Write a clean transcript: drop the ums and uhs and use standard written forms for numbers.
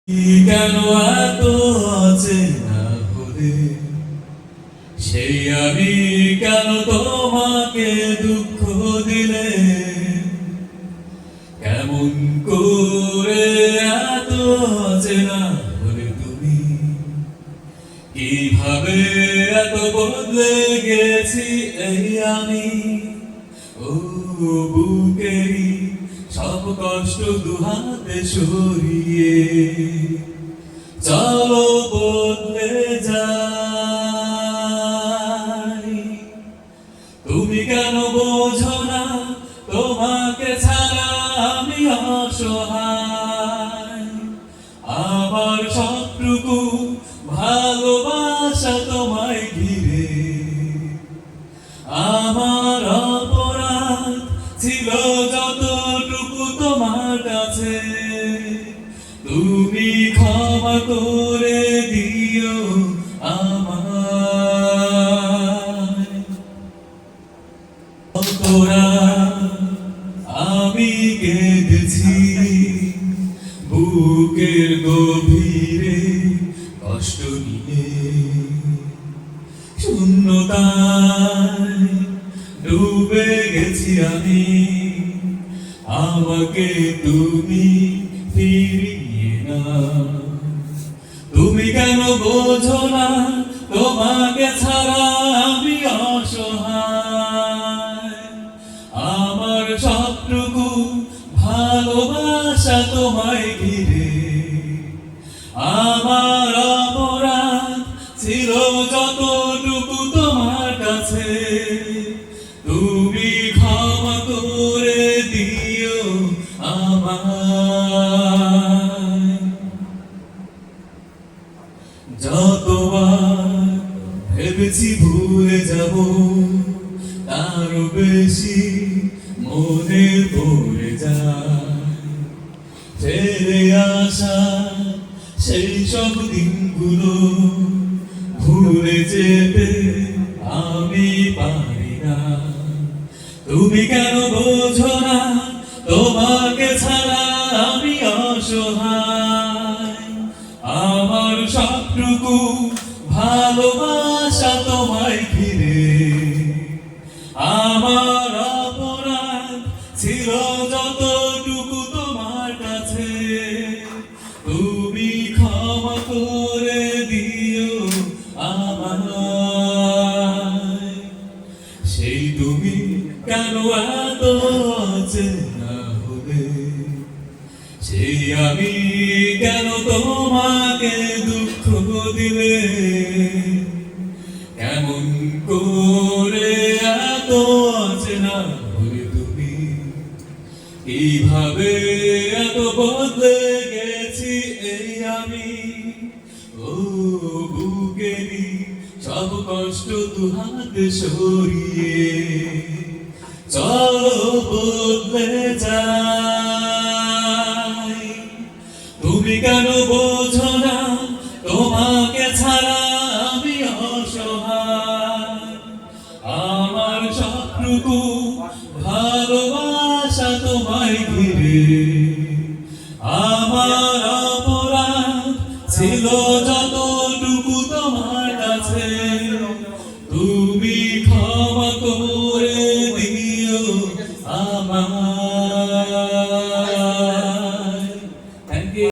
কেন এত অচেনা হলে সেই আমি কেন তোমাকে দুঃখ দিলে কেমন করে এত অচেনা হলে তুমি কিভাবে এত বদলে গেছি এই আমি ও বুকেরই সব কষ্ট দুহাতে সরিয়ে চলো বদলে যাই। তুমি কেন বোঝো না তোমাকে ছাড়া আমি অসহায়, আমার সবটুকু ভালোবাসা তোমায় ঘিরে আমার অপরাধ ছিল যতটুকু তোমার কাছে তুমি ক্ষমা করে দিও আমায়। আমি কেঁদেছি বুকের গভীরে কষ্ট নিয়ে, শূন্যতায় ডুবে গেছি আমি, আমাকে তুমি ফিরিয়ে না। তুমি কেন বোঝো না তোমাকে ছাড়া আমি অসহায়, আমার সবটুকু ভালোবাসা তোমায় ঘিরে আমার অপরাধ ছিল যতটুকু তোমার কাছে তুমি ক্ষমা করে দিও আমায়। যতবার ভেবেছি ভুলে যাব তারও বেশি মনে পড়ে যায়, ফেলে আসা সেই সব দিনগুলো ভুলে যেতে আমি পারি না। তুমি কেন বোঝো না তোমাকে ছাড়া আমি অসহায়, আমার সবটুকু ভালোবাসা তোমায় ঘিরে আমার অপরাধ ছিল যতটুকু তোমার কাছে তুমি ক্ষমা করে দিও আমায়। সেই তুমি কেন এত অচেনা হলে, সেই আমি কেন তোমাকে দুঃখ দিলে, কেমন করে এত অচেনা হলে তুমি, কিভাবে এত বদলে গেছি এই আমি ও বুকেরই সব কষ্ট দুহাতে সরিয়ে চলো বদলে যাই। তুমি কেন বোঝো না তোমাকে ছাড়া আমি অসহায়, আমার সবটুকু ভালোবাসা তোমায় ঘিরে আমার অপরাধ ছিল